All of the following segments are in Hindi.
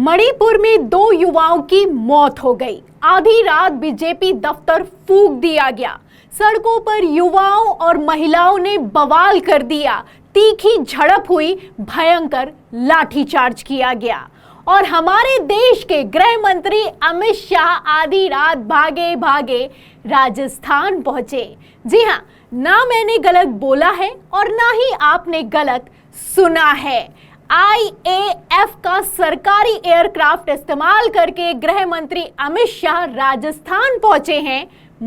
मणिपुर में 2 युवाओं की मौत हो गई। आधी रात बीजेपी दफ्तर फूंक दिया गया। सड़कों पर युवाओं और महिलाओं ने बवाल कर दिया। तीखी झड़प हुई, भयंकर लाठीचार्ज किया गया और हमारे देश के गृह मंत्री अमित शाह आधी रात भागे भागे राजस्थान पहुंचे। जी हां, ना मैंने गलत बोला है और ना ही आपने गलत सुना है। IAF का सरकारी एयरक्राफ्ट इस्तेमाल करके गृह मंत्री अमित शाह राजस्थान पहुंचे हैं,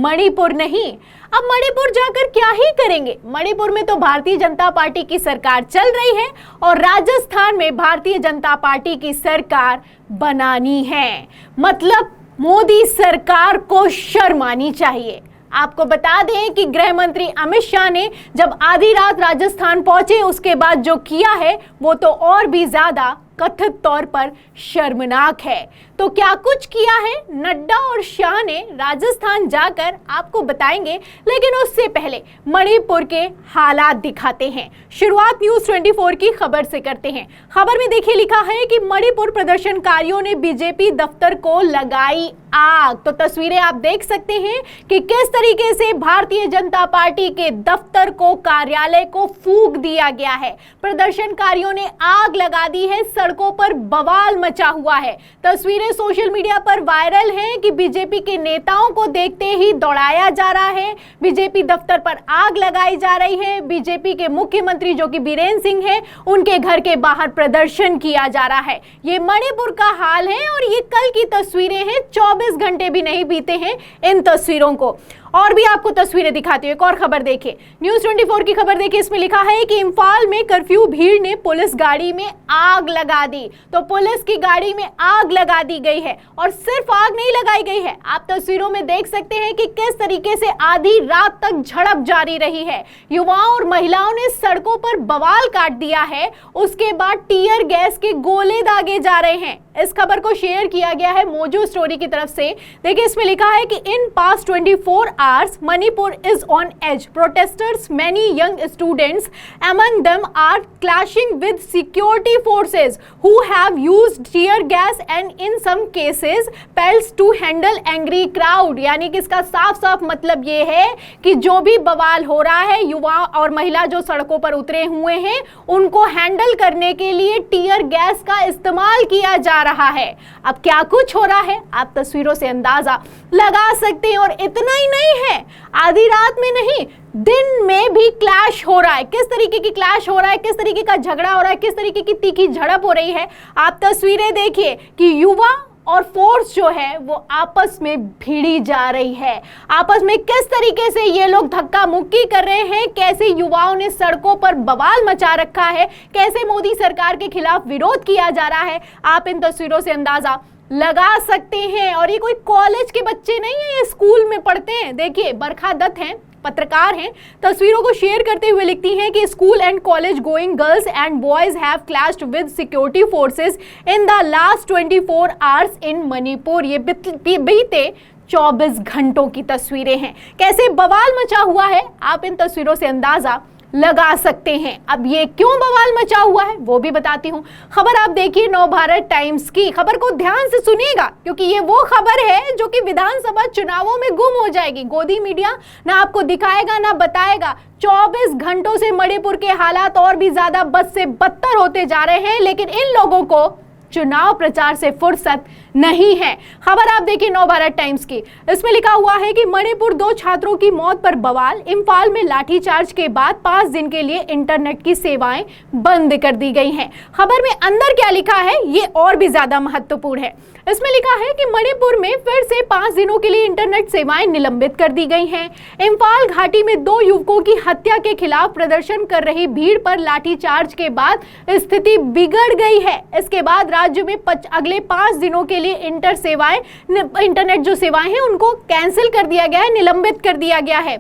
मणिपुर नहीं। अब मणिपुर जाकर क्या ही करेंगे? मणिपुर में तो भारतीय जनता पार्टी की सरकार चल रही है और राजस्थान में भारतीय जनता पार्टी की सरकार बनानी है। मतलब मोदी सरकार को शर्म आनी चाहिए। आपको बता दें कि गृह मंत्री अमित शाह ने जब आधी रात राजस्थान पहुंचे, उसके बाद जो किया है वो तो और भी ज्यादा कथित तौर पर शर्मनाक है। तो क्या कुछ किया है नड्डा और शाह ने राजस्थान जाकर, आपको बताएंगे, लेकिन उससे पहले मणिपुर के हालात दिखाते हैं। शुरुआत न्यूज़ 24 की खबर से करते हैं। खबर में देखिए लिखा है कि मणिपुर प्रदर्शनकारियों ने बीजेपी दफ्तर को लगाई आग। तो तस्वीरें आप देख सकते हैं कि किस तरीके से भारतीय जनता पार्टी के दफ्तर को, कार्यालय को फूंक दिया गया है। प्रदर्शनकारियों ने आग लगा दी है, सड़कों पर बवाल मचा हुआ है। तस्वीरें सोशल मीडिया पर वायरल हैं कि बीजेपी के नेताओं को देखते ही दौड़ाया जा रहा है, बीजेपी दफ्तर पर आग लगाई जा रही है। बीजेपी के मुख्यमंत्री जो कि बीरेन सिंह हैं, उनके घर के बाहर प्रदर्शन किया जा रहा है। ये मणिपुर का हाल है और ये कल की तस्वीरें हैं। 24 घंटे भी नहीं बीते हैं इन तस्वीरों को। और भी आपको तस्वीरें दिखाती हूं। एक और खबर देखिए, न्यूज़ 24 की खबर देखिए। इसमें लिखा है कि इम्फाल में कर्फ्यू भीड़ ने पुलिस गाड़ी में आग लगा दी। तो पुलिस की गाड़ी में आग लगा दी गई है और सिर्फ आग नहीं लगाई गई है, आप तस्वीरों में देख सकते हैं कि किस तरीके से आधी रात तक झड़प जारी रही है। युवाओं और महिलाओं ने सड़कों पर बवाल काट दिया है। उसके बाद टीयर गैस के गोले दागे जा रहे हैं। इस खबर को शेयर किया गया है मोजो स्टोरी की तरफ से। देखिए इसमें लिखा है कि in past 24 hours Manipur is on edge. Protesters, many young students among them, are clashing with security forces who have used tear gas and in some cases pelts to handle angry crowd. यानी कि इसका साफ साफ मतलब ये है कि जो भी बवाल हो रहा है, युवा और महिला जो सड़कों पर उतरे हुए हैं, उनको हैंडल करने के लिए टीयर गैस का इस्तेमाल किया जा रहा है। अब क्या कुछ हो रहा है आप तस्वीरों से अंदाजा लगा सकते हैं। और इतना ही नहीं है, आधी रात में नहीं, दिन में भी क्लैश हो रहा है। किस तरीके की क्लैश हो रहा है, किस तरीके का झगड़ा हो रहा है, किस तरीके की तीखी झड़प हो रही है, आप तस्वीरें देखिए कि युवा और फोर्स जो है वो आपस में भिड़ी जा रही है। आपस में किस तरीके से ये लोग धक्का मुक्की कर रहे हैं, कैसे युवाओं ने सड़कों पर बवाल मचा रखा है, कैसे मोदी सरकार के खिलाफ विरोध किया जा रहा है, आप इन तस्वीरों से अंदाजा लगा सकते हैं। और ये कोई कॉलेज के बच्चे नहीं है, ये स्कूल में पढ़ते हैं। देखिए बरखा दत्त हैं, पत्रकार हैं, तस्वीरों को शेयर करते हुए लिखती हैं कि school and college going girls and boys have clashed with security forces in the last 24 hours इन मणिपुर। ये बीते 24 घंटों की तस्वीरें हैं। कैसे बवाल मचा हुआ है आप इन तस्वीरों से अंदाजा लगा सकते हैं। अब ये क्यों बवाल मचा हुआ है वो भी बताती हूँ। खबर आप देखिए नवभारत टाइम्स की। खबर को ध्यान से सुनिएगा क्योंकि ये वो खबर है जो कि विधानसभा चुनावों में गुम हो जाएगी। गोदी मीडिया ना आपको दिखाएगा ना बताएगा। 24 घंटों से मणिपुर के हालात और भी ज्यादा बद से बदतर होते जा रहे हैं, लेकिन इन लोगों को चुनाव प्रचार से फुर्सत नहीं है। खबर आप देखिए नवभारत टाइम्स की। इसमें लिखा हुआ है कि मणिपुर 2 छात्रों की मौत पर बवाल। इम्फाल में लाठीचार्ज के बाद 5 दिन के लिए इंटरनेट की सेवाएं बंद कर दी गई हैं। खबर में अंदर क्या लिखा है ये और भी ज्यादा महत्वपूर्ण है। इसमें लिखा है कि मणिपुर में फिर से 5 दिनों के लिए इंटरनेट सेवाएं निलंबित कर दी गई हैं। इम्फाल घाटी में 2 युवकों की हत्या के खिलाफ प्रदर्शन कर रही भीड़ पर लाठीचार्ज के बाद स्थिति बिगड़ गई है। इसके बाद राज्य में अगले 5 दिनों के लिए इंटरनेट जो सेवाएं हैं उनको कैंसिल कर दिया गया है, निलंबित कर दिया गया है।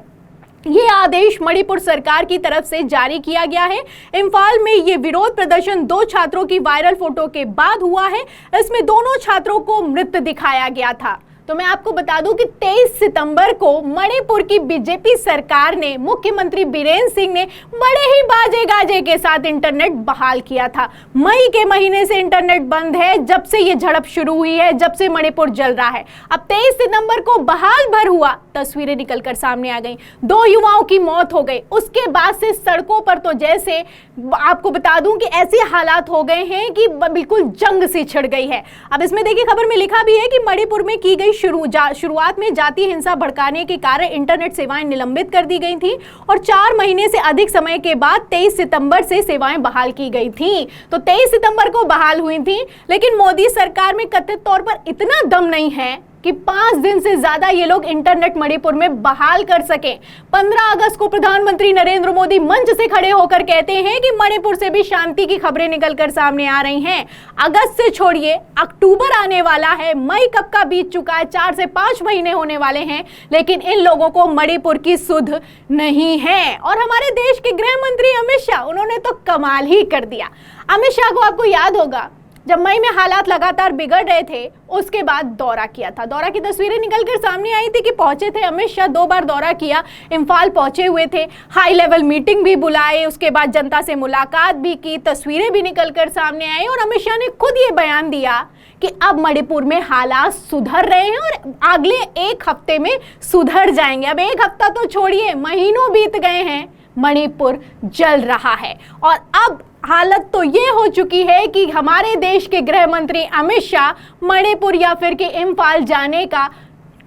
ये आदेश मणिपुर सरकार की तरफ से जारी किया गया है। इम्फाल में ये विरोध प्रदर्शन 2 छात्रों की वायरल फोटो के बाद हुआ है। इसमें दोनों छात्रों को मृत दिखाया गया था। तो मैं आपको बता दूं कि 23 सितंबर को मणिपुर की बीजेपी सरकार ने, मुख्यमंत्री बीरेन सिंह ने बड़े ही बाजे गाजे के साथ इंटरनेट बहाल किया था। मई के महीने से इंटरनेट बंद है, जब से ये झड़प शुरू हुई है, जब से मणिपुर जल रहा है। अब 23 सितंबर को बहाल भर हुआ, तस्वीरें निकलकर सामने आ गई, 2 युवाओं की मौत हो गई। उसके बाद से सड़कों पर तो जैसे आपको बता दूं कि ऐसे हालात हो गए हैं कि बिल्कुल जंग सी छिड़ गई है। अब इसमें देखिए खबर में लिखा भी है कि मणिपुर में की गई शुरुआत में जातीय हिंसा भड़काने के कारण इंटरनेट सेवाएं निलंबित कर दी गई थी और 4 महीने से अधिक समय के बाद 23 सितंबर से सेवाएं बहाल की गई थी। तो 23 सितंबर को बहाल हुई थी, लेकिन मोदी सरकार में कथित तौर पर इतना दम नहीं है कि 5 दिन से ज्यादा ये लोग इंटरनेट मणिपुर में बहाल कर सके। 15 अगस्त को प्रधानमंत्री नरेंद्र मोदी मंच से खड़े होकर कहते हैं कि मणिपुर से भी शांति की खबरें निकलकर सामने आ रही हैं। अगस्त से छोड़िए, अक्टूबर आने वाला है, मई कब का बीत चुका है, 4 से 5 महीने होने वाले हैं, लेकिन इन लोगों को मणिपुर की सुध नहीं है। और हमारे देश के गृह मंत्री अमित शाह, उन्होंने तो कमाल ही कर दिया। अमित शाह को आपको याद होगा, जब मई में हालात लगातार बिगड़ रहे थे, उसके बाद दौरा किया था। दौरा की तस्वीरें निकलकर सामने आई थी कि पहुंचे थे अमित शाह, 2 बार दौरा किया, इम्फाल पहुंचे हुए थे, हाई लेवल मीटिंग भी बुलाए, उसके बाद जनता से मुलाकात भी की, तस्वीरें भी निकलकर सामने आई और अमित शाह ने खुद ये बयान दिया कि अब मणिपुर में हालात सुधर रहे हैं और अगले 1 हफ्ते में सुधर जाएंगे। अब 1 हफ्ता तो छोड़िए, महीनों बीत गए हैं, मणिपुर जल रहा है। और अब हालत तो ये हो चुकी है कि हमारे देश के गृह मंत्री अमित शाह मणिपुर या फिर के इम्फाल जाने का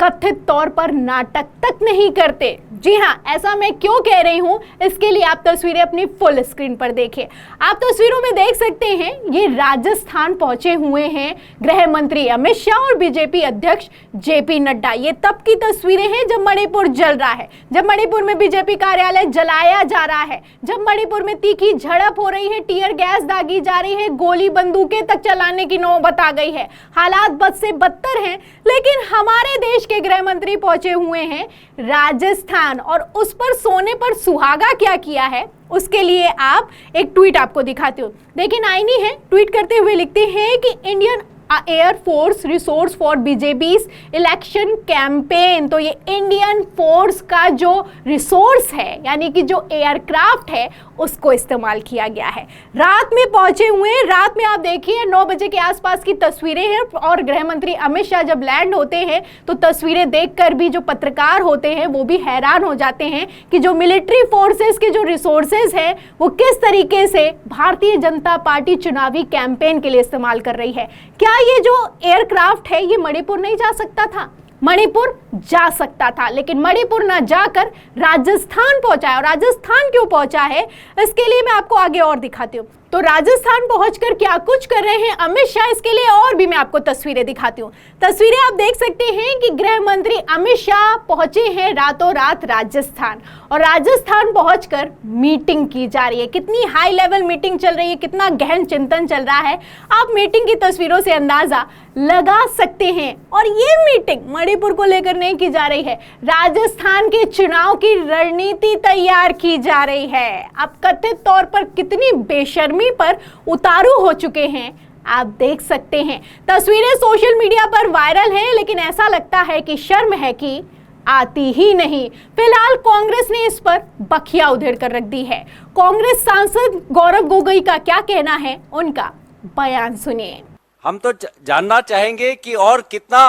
कथित तौर पर नाटक तक नहीं करते। जी हाँ, ऐसा मैं क्यों कह रही हूं, इसके लिए आप तस्वीरें अपनी फुल स्क्रीन पर देखिए। आप तस्वीरों में देख सकते हैं, ये राजस्थान पहुंचे हुए हैं गृह मंत्री अमित शाह और बीजेपी अध्यक्ष जेपी नड्डा। ये तब की तस्वीरें हैं जब मणिपुर जल रहा है, जब मणिपुर में बीजेपी कार्यालय जलाया जा रहा है, जब मणिपुर में तीखी झड़प हो रही है, टीयर गैस दागी जा रही है, गोली बंदूकें तक चलाने की नौबत आ गई है। हालात बद से बदतर हैं, लेकिन हमारे देश के गृह मंत्री पहुंचे हुए हैं राजस्थान और उस पर सोने पर सुहागा क्या किया है, उसके लिए आप एक ट्वीट आपको दिखाती हूँ। देखिए, नाइनी है, ट्वीट करते हुए लिखते हैं कि Indian air force resource for BJP's election campaign. तो ये इंडियन फोर्स का जो रिसोर्स है, यानी कि जो एयरक्राफ्ट है, उसको इस्तेमाल किया गया है। रात में पहुंचे हुए, रात में आप देखिए 9 बजे के आसपास की तस्वीरें हैं और गृह मंत्री अमित शाह जब लैंड होते हैं तो तस्वीरें देखकर भी जो पत्रकार होते हैं वो भी हैरान हो जाते हैं कि जो मिलिट्री फोर्सेस के जो रिसोर्सेज हैं वो किस तरीके से भारतीय जनता पार्टी चुनावी कैंपेन के लिए इस्तेमाल कर रही है। क्या ये जो एयरक्राफ्ट है ये मणिपुर नहीं जा सकता था? मणिपुर जा सकता था, लेकिन मणिपुर ना जाकर राजस्थान पहुंचा है। और राजस्थान क्यों पहुंचा है, इसके लिए मैं आपको आगे और दिखाती हूँ। तो राजस्थान पहुंचकर क्या कुछ कर रहे हैं अमित शाह, इसके लिए और भी मैं आपको तस्वीरें दिखाती हूँ। तस्वीरें आप देख सकते हैं कि गृह मंत्री अमित शाह पहुंचे हैं रातों रात राजस्थान, और राजस्थान पहुंचकर मीटिंग की जा रही है। कितनी हाई लेवल मीटिंग चल रही है, कितना गहन चिंतन चल रहा है, आप मीटिंग की तस्वीरों से अंदाजा लगा सकते हैं। और ये मीटिंग मणिपुर को लेकर नहीं की जा रही है, राजस्थान के चुनाव की रणनीति तैयार की जा रही है। अब कथित तौर पर कितनी बेशर्मी पर उतारू हो चुके हैं आप देख सकते हैं। तस्वीरें सोशल मीडिया पर वायरल हैं, लेकिन ऐसा लगता है कि शर्म है कि आती ही नहीं। फिलहाल कांग्रेस ने इस पर बखिया उधेड़ कर रख दी है। कांग्रेस सांसद गौरव गोगोई का क्या कहना है, उनका बयान सुनिए। हम तो जानना चाहेंगे कि और कितना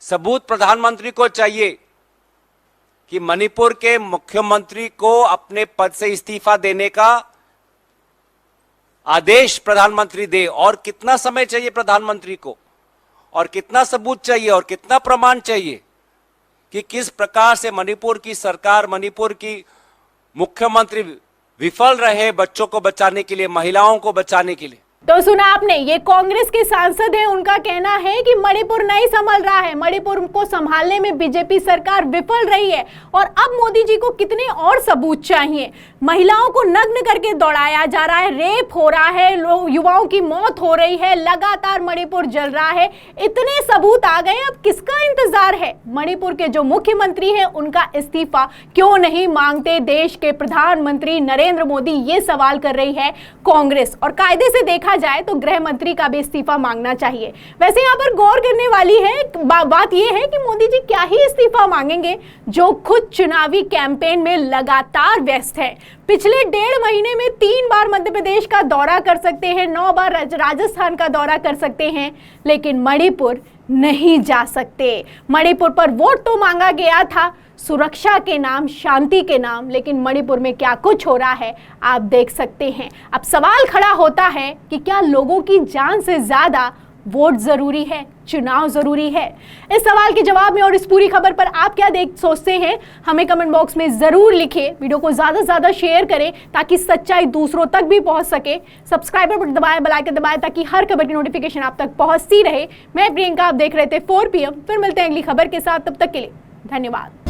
सबूत प्रधानमंत्री को चाहिए कि मणिपुर के मुख्यमंत्री को अपने पद से इस्तीफा देने का आदेश प्रधानमंत्री दे, और कितना समय चाहिए प्रधानमंत्री को, और कितना सबूत चाहिए और कितना प्रमाण चाहिए कि किस प्रकार से मणिपुर की सरकार, मणिपुर की मुख्यमंत्री विफल रहे बच्चों को बचाने के लिए, महिलाओं को बचाने के लिए। तो सुना आपने, ये कांग्रेस के सांसद हैं, उनका कहना है कि मणिपुर नहीं संभल रहा है, मणिपुर को संभालने में बीजेपी सरकार विफल रही है और अब मोदी जी को कितने और सबूत चाहिए। महिलाओं को नग्न करके दौड़ाया जा रहा है, रेप हो रहा है, युवाओं की मौत हो रही है, लगातार मणिपुर जल रहा है, इतने सबूत आ गए, अब किसका इंतजार है? मणिपुर के जो मुख्यमंत्री हैं उनका इस्तीफा क्यों नहीं मांगते देश के प्रधानमंत्री नरेंद्र मोदी, ये सवाल कर रही है कांग्रेस। और कायदे से देखा देखा जाए तो गृह मंत्री का भी इस्तीफा मांगना चाहिए। वैसे यहाँ पर गौर करने वाली है बात यह है कि मोदी जी क्या ही इस्तीफा मांगेंगे, जो खुद चुनावी कैंपेन में लगातार व्यस्त है। पिछले 1.5 महीने में 3 बार मध्य प्रदेश का दौरा कर सकते हैं, 9 बार राजस्थान का दौरा कर सकते हैं, लेकिन मणिपुर नहीं जा सकते। मणिपुर पर वोट तो मांगा गया था सुरक्षा के नाम, शांति के नाम, लेकिन मणिपुर में क्या कुछ हो रहा है आप देख सकते हैं। अब सवाल खड़ा होता है कि क्या लोगों की जान से ज्यादा वोट जरूरी है, चुनाव जरूरी है? इस सवाल के जवाब में और इस पूरी खबर पर आप क्या सोचते हैं, हमें कमेंट बॉक्स में जरूर लिखें। वीडियो को ज्यादा से ज्यादा शेयर करें ताकि सच्चाई दूसरों तक भी पहुंच सके। सब्सक्राइबर बटन दबाएं, बेल आइकन दबाएं ताकि हर खबर की नोटिफिकेशन आप तक पहुंचती रहे। मैं प्रियंका, आप देख रहे थे 4 PM। फिर मिलते हैं अगली खबर के साथ, तब तक के लिए धन्यवाद।